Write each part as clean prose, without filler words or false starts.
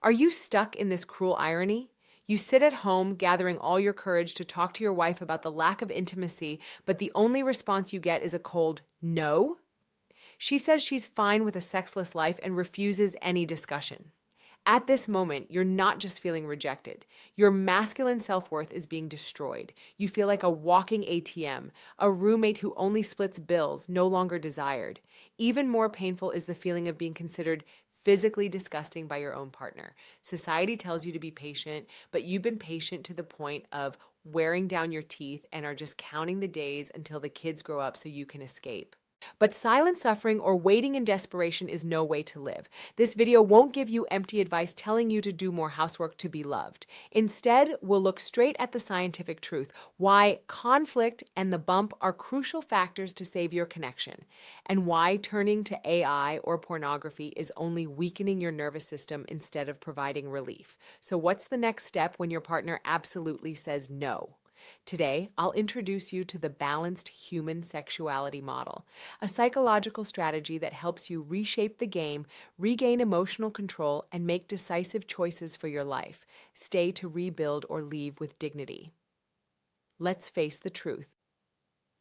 Are you stuck in this cruel irony? You sit at home gathering all your courage to talk to your wife about the lack of intimacy, but the only response you get is a cold no? She says she's fine with a sexless life and refuses any discussion. At this moment, you're not just feeling rejected. Your masculine self-worth is being destroyed. You feel like a walking ATM, a roommate who only splits bills, no longer desired. Even more painful is the feeling of being considered physically disgusting by your own partner. Society tells you to be patient, but you've been patient to the point of wearing down your teeth and are just counting the days until the kids grow up so you can escape. But silent suffering or waiting in desperation is no way to live. This video won't give you empty advice telling you to do more housework to be loved. Instead, we'll look straight at the scientific truth, why conflict and the bump are crucial factors to save your connection, and why turning to AI or pornography is only weakening your nervous system instead of providing relief. So what's the next step when your partner absolutely says no? Today, I'll introduce you to the balanced human sexuality model, a psychological strategy that helps you reshape the game, regain emotional control, and make decisive choices for your life. Stay to rebuild or leave with dignity. Let's face the truth.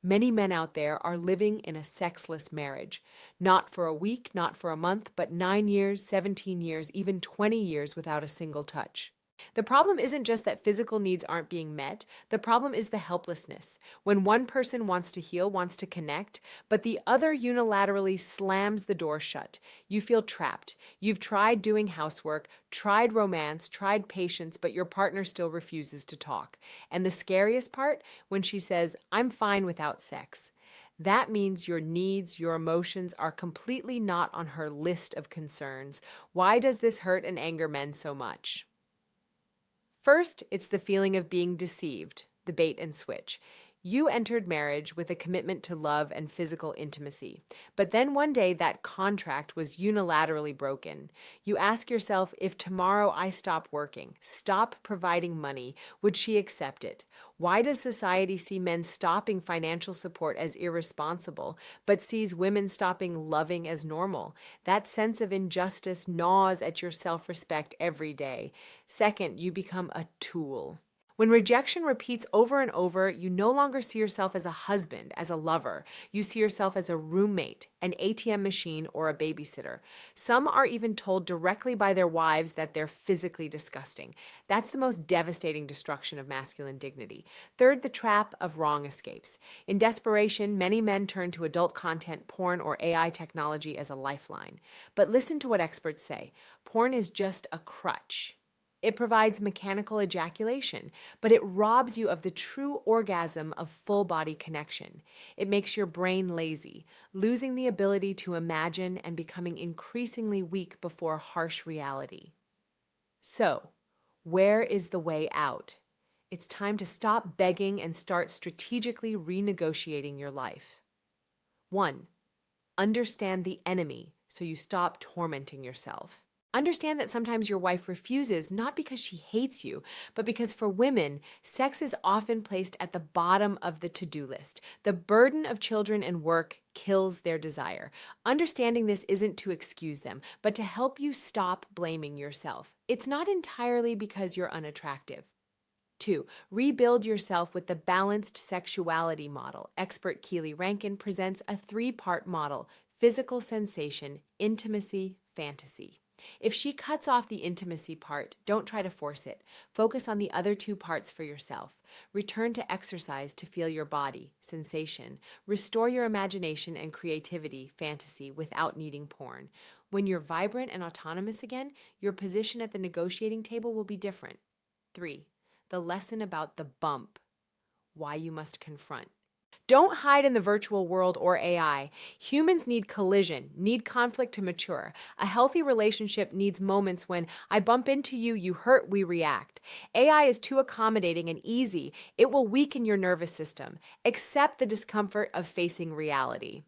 Many men out there are living in a sexless marriage. Not for a week, not for a month, but 9 years, 17 years, even 20 years without a single touch. The problem isn't just that physical needs aren't being met. The problem is the helplessness. When one person wants to heal, wants to connect, but the other unilaterally slams the door shut, you feel trapped. You've tried doing housework, tried romance, tried patience, but your partner still refuses to talk. And the scariest part, when she says, "I'm fine without sex." That means your needs, your emotions are completely not on her list of concerns. Why does this hurt and anger men so much? First, it's the feeling of being deceived, the bait and switch. You entered marriage with a commitment to love and physical intimacy, but then one day that contract was unilaterally broken. You ask yourself, if tomorrow I stop working, stop providing money, would she accept it? Why does society see men stopping financial support as irresponsible, but sees women stopping loving as normal? That sense of injustice gnaws at your self-respect every day. Second, you become a tool. When rejection repeats over and over, you no longer see yourself as a husband, as a lover. You see yourself as a roommate, an ATM machine, or a babysitter. Some are even told directly by their wives that they're physically disgusting. That's the most devastating destruction of masculine dignity. Third, the trap of wrong escapes. In desperation, many men turn to adult content, porn, or AI technology as a lifeline. But listen to what experts say. Porn is just a crutch. It provides mechanical ejaculation, but it robs you of the true orgasm of full-body connection. It makes your brain lazy, losing the ability to imagine and becoming increasingly weak before harsh reality. So, where is the way out? It's time to stop begging and start strategically renegotiating your life. 1. Understand the enemy so you stop tormenting yourself. Understand that sometimes your wife refuses not because she hates you, but because for women, sex is often placed at the bottom of the to-do list. The burden of children and work kills their desire. Understanding this isn't to excuse them, but to help you stop blaming yourself. It's not entirely because you're unattractive. 2. Rebuild yourself with the balanced sexuality model. Expert Keely Rankin presents a 3-part model: physical sensation, intimacy, fantasy. If she cuts off the intimacy part, don't try to force it. Focus on the other 2 parts for yourself. Return to exercise to feel your body, sensation. Restore your imagination and creativity, fantasy, without needing porn. When you're vibrant and autonomous again, your position at the negotiating table will be different. 3. The lesson about the bump. Why you must confront. Don't hide in the virtual world or AI. Humans need collision, need conflict to mature. A healthy relationship needs moments when I bump into you, you hurt, we react. AI is too accommodating and easy. It will weaken your nervous system. Accept the discomfort of facing reality.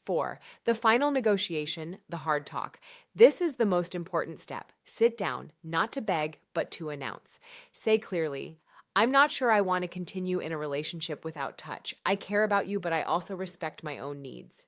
4. The final negotiation, the hard talk. This is the most important step. Sit down, not to beg, but to announce. Say clearly, I'm not sure I want to continue in a relationship without touch. I care about you, but I also respect my own needs.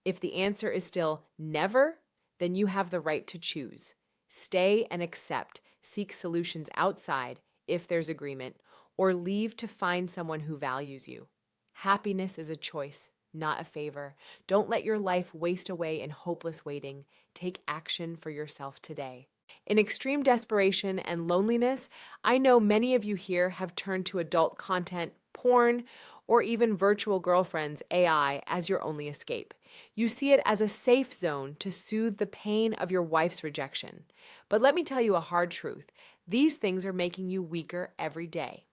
If the answer is still never, then you have the right to choose. Stay and accept, seek solutions outside if there's agreement, or leave to find someone who values you. Happiness is a choice, not a favor. Don't let your life waste away in hopeless waiting. Take action for yourself today. In extreme desperation and loneliness, I know many of you here have turned to adult content, porn, or even virtual girlfriends, AI, as your only escape. You see it as a safe zone to soothe the pain of your wife's rejection. But let me tell you a hard truth. These things are making you weaker every day.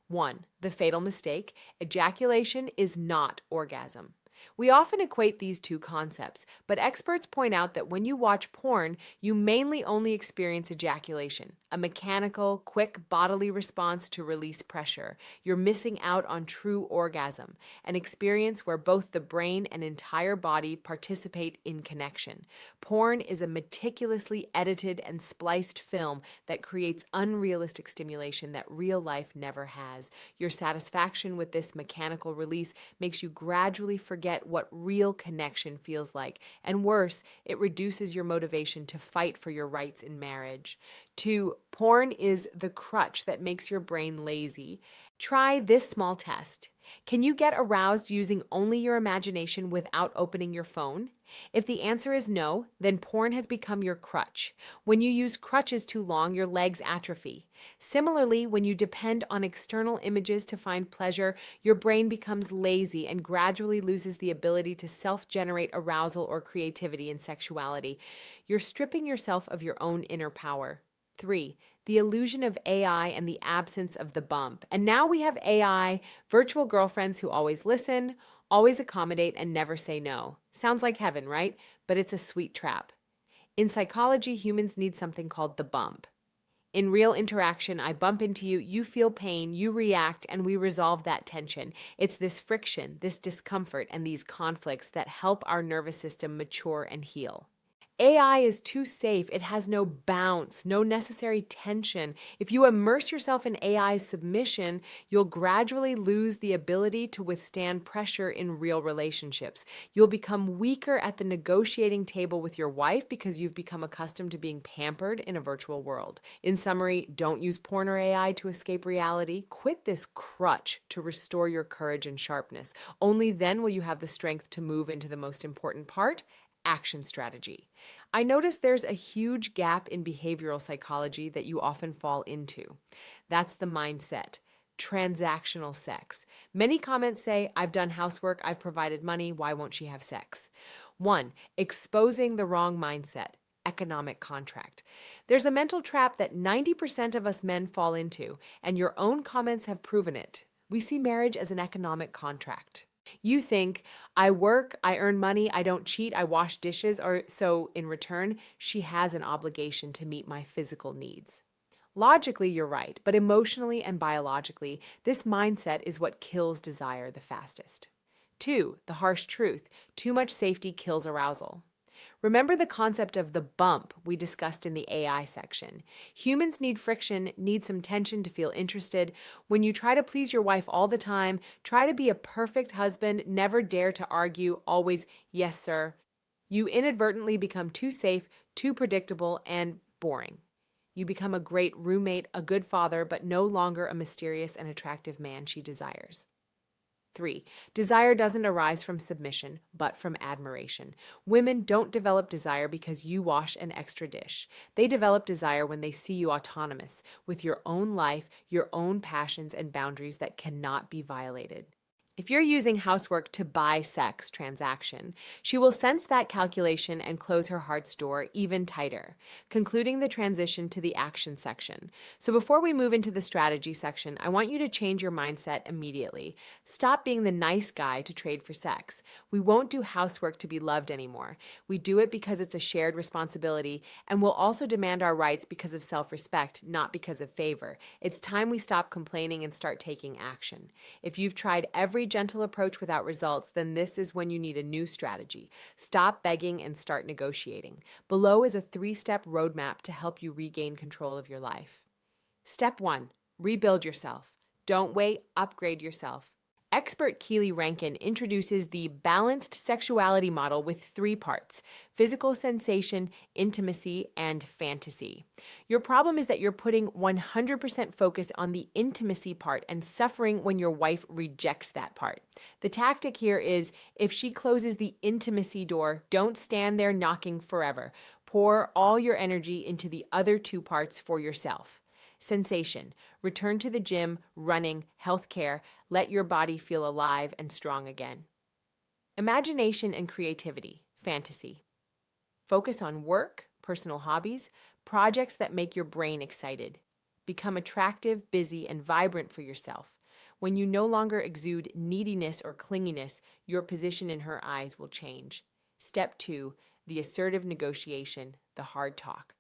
1. The fatal mistake: ejaculation is not orgasm. We often equate these two concepts, but experts point out that when you watch porn, you mainly only experience ejaculation, a mechanical, quick bodily response to release pressure. You're missing out on true orgasm, an experience where both the brain and entire body participate in connection. Porn is a meticulously edited and spliced film that creates unrealistic stimulation that real life never has. Your satisfaction with this mechanical release makes you gradually forget what real connection feels like, and worse, it reduces your motivation to fight for your rights in marriage. 2. Porn is the crutch that makes your brain lazy. Try this small test. Can you get aroused using only your imagination without opening your phone? If the answer is no, then porn has become your crutch. When you use crutches too long, your legs atrophy. Similarly, when you depend on external images to find pleasure, your brain becomes lazy and gradually loses the ability to self-generate arousal or creativity in sexuality. You're stripping yourself of your own inner power. 3. The illusion of AI and the absence of the bump. And now we have AI, virtual girlfriends who always listen, always accommodate, and never say no. Sounds like heaven, right? But it's a sweet trap. In psychology, humans need something called the bump. In real interaction, I bump into you, you feel pain, you react, and we resolve that tension. It's this friction, this discomfort, and these conflicts that help our nervous system mature and heal. AI is too safe. It has no bounce, no necessary tension. If you immerse yourself in AI's submission, you'll gradually lose the ability to withstand pressure in real relationships. You'll become weaker at the negotiating table with your wife because you've become accustomed to being pampered in a virtual world. In summary, don't use porn or AI to escape reality. Quit this crutch to restore your courage and sharpness. Only then will you have the strength to move into the most important part: action strategy. I notice there's a huge gap in behavioral psychology that you often fall into. That's the mindset. Transactional sex. Many comments say, I've done housework, I've provided money, why won't she have sex? 1. Exposing the wrong mindset. Economic contract. There's a mental trap that 90% of us men fall into, and your own comments have proven it. We see marriage as an economic contract. You think, I work, I earn money, I don't cheat, I wash dishes, or so in return, she has an obligation to meet my physical needs. Logically, you're right, but emotionally and biologically, this mindset is what kills desire the fastest. 2. The harsh truth. Too much safety kills arousal. Remember the concept of the bump we discussed in the AI section. Humans need friction, need some tension to feel interested. When you try to please your wife all the time, try to be a perfect husband, never dare to argue, always, yes, sir, you inadvertently become too safe, too predictable, and boring. You become a great roommate, a good father, but no longer a mysterious and attractive man she desires. 3. Desire doesn't arise from submission, but from admiration. Women don't develop desire because you wash an extra dish. They develop desire when they see you autonomous, with your own life, your own passions and boundaries that cannot be violated. If you're using housework to buy sex transaction, she will sense that calculation and close her heart's door even tighter, concluding the transition to the action section. So before we move into the strategy section, I want you to change your mindset immediately. Stop being the nice guy to trade for sex. We won't do housework to be loved anymore. We do it because it's a shared responsibility, and we'll also demand our rights because of self-respect, not because of favor. It's time we stop complaining and start taking action. If you've tried every gentle approach without results, then this is when you need a new strategy. Stop begging and start negotiating. Below is a 3-step roadmap to help you regain control of your life. Step 1, rebuild yourself. Don't wait, upgrade yourself. Expert Keely Rankin introduces the balanced sexuality model with three parts: physical sensation, intimacy, and fantasy. Your problem is that you're putting 100% focus on the intimacy part and suffering when your wife rejects that part. The tactic here is, if she closes the intimacy door, don't stand there knocking forever. Pour all your energy into the other two parts for yourself. Sensation. Return to the gym, running, healthcare. Let your body feel alive and strong again. Imagination and creativity. Fantasy. Focus on work, personal hobbies, projects that make your brain excited. Become attractive, busy, and vibrant for yourself. When you no longer exude neediness or clinginess, your position in her eyes will change. Step 2. The assertive negotiation, the hard talk.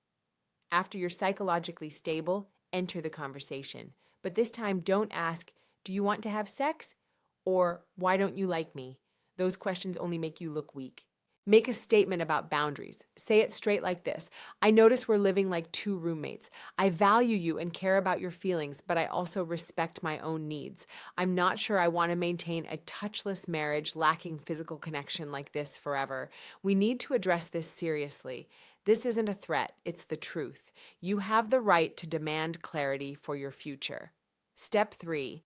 After you're psychologically stable, enter the conversation. But this time, don't ask, "Do you want to have sex?" or "Why don't you like me?" Those questions only make you look weak. Make a statement about boundaries. Say it straight like this: "I notice we're living like two roommates. I value you and care about your feelings, but I also respect my own needs. I'm not sure I want to maintain a touchless marriage lacking physical connection like this forever. We need to address this seriously. This isn't a threat, it's the truth. You have the right to demand clarity for your future." Step 3.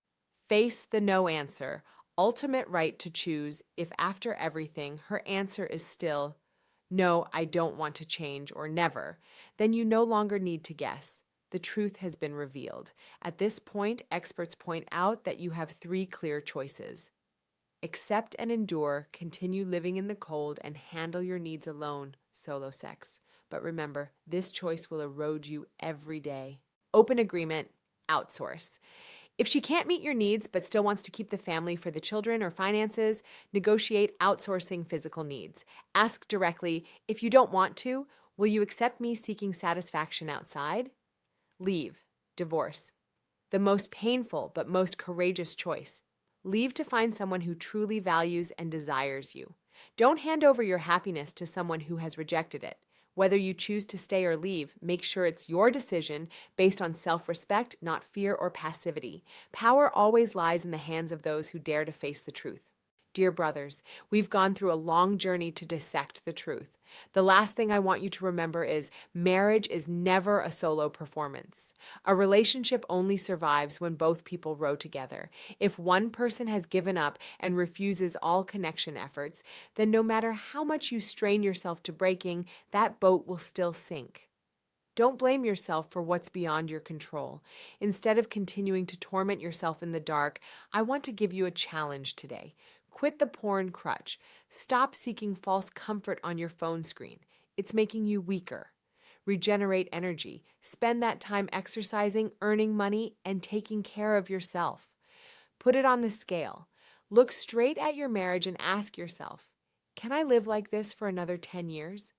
Face the no answer. Ultimate right to choose if after everything her answer is still, "No, I don't want to change," or "never." Then you no longer need to guess. The truth has been revealed. At this point, experts point out that you have three clear choices. Accept and endure, continue living in the cold, and handle your needs alone, solo sex. But remember, this choice will erode you every day. Open agreement, outsource. If she can't meet your needs but still wants to keep the family for the children or finances, negotiate outsourcing physical needs. Ask directly, "If you don't want to, will you accept me seeking satisfaction outside?" Leave, divorce. The most painful but most courageous choice. Leave to find someone who truly values and desires you. Don't hand over your happiness to someone who has rejected it. Whether you choose to stay or leave, make sure it's your decision based on self-respect, not fear or passivity. Power always lies in the hands of those who dare to face the truth. Dear brothers, we've gone through a long journey to dissect the truth. The last thing I want you to remember is marriage is never a solo performance. A relationship only survives when both people row together. If one person has given up and refuses all connection efforts, then no matter how much you strain yourself to breaking, that boat will still sink. Don't blame yourself for what's beyond your control. Instead of continuing to torment yourself in the dark, I want to give you a challenge today. Quit the porn crutch. Stop seeking false comfort on your phone screen. It's making you weaker. Regenerate energy. Spend that time exercising, earning money, and taking care of yourself. Put it on the scale. Look straight at your marriage and ask yourself, can I live like this for another 10 years?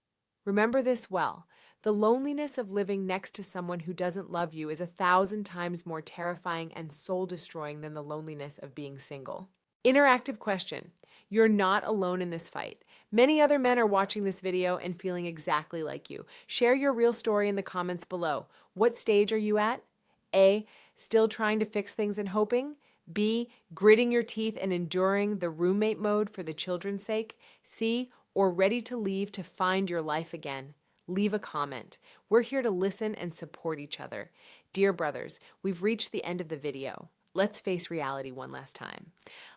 Remember this well. The loneliness of living next to someone who doesn't love you is 1,000 times more terrifying and soul-destroying than the loneliness of being single. Interactive question. You're not alone in this fight. Many other men are watching this video and feeling exactly like you. Share your real story in the comments below. What stage are you at? A, still trying to fix things and hoping? B, gritting your teeth and enduring the roommate mode for the children's sake? C, or ready to leave to find your life again? Leave a comment. We're here to listen and support each other. Dear brothers, we've reached the end of the video. Let's face reality one last time.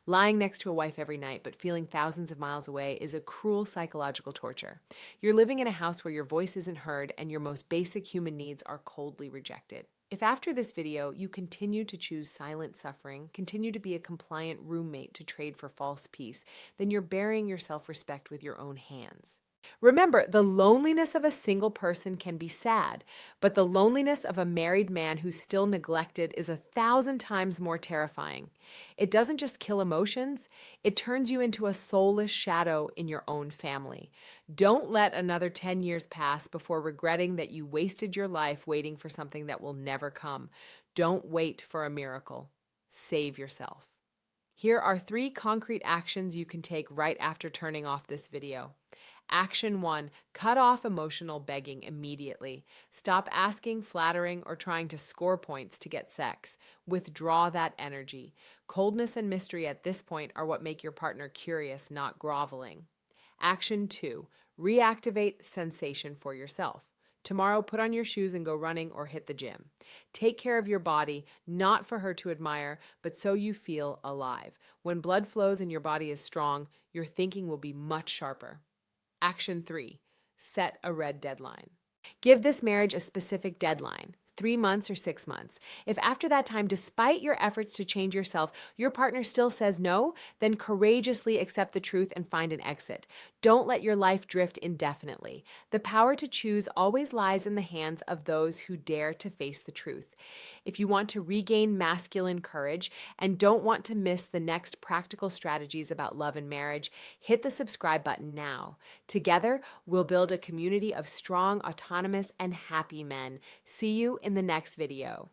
Lying next to a wife every night but feeling thousands of miles away is a cruel psychological torture. You're living in a house where your voice isn't heard and your most basic human needs are coldly rejected. If after this video you continue to choose silent suffering, continue to be a compliant roommate to trade for false peace, then you're burying your self-respect with your own hands. Remember, the loneliness of a single person can be sad, but the loneliness of a married man who's still neglected is 1,000 times more terrifying. It doesn't just kill emotions, it turns you into a soulless shadow in your own family. Don't let another 10 years pass before regretting that you wasted your life waiting for something that will never come. Don't wait for a miracle. Save yourself. Here are 3 concrete actions you can take right after turning off this video. Action 1, cut off emotional begging immediately. Stop asking, flattering, or trying to score points to get sex. Withdraw that energy. Coldness and mystery at this point are what make your partner curious, not groveling. Action 2, reactivate sensation for yourself. Tomorrow, put on your shoes and go running or hit the gym. Take care of your body, not for her to admire, but so you feel alive. When blood flows and your body is strong, your thinking will be much sharper. Action 3, set a red deadline. Give this marriage a specific deadline. 3 months or 6 months. If after that time, despite your efforts to change yourself, your partner still says no, then courageously accept the truth and find an exit. Don't let your life drift indefinitely. The power to choose always lies in the hands of those who dare to face the truth. If you want to regain masculine courage and don't want to miss the next practical strategies about love and marriage, hit the subscribe button now. Together, we'll build a community of strong, autonomous, and happy men. See you in the next video.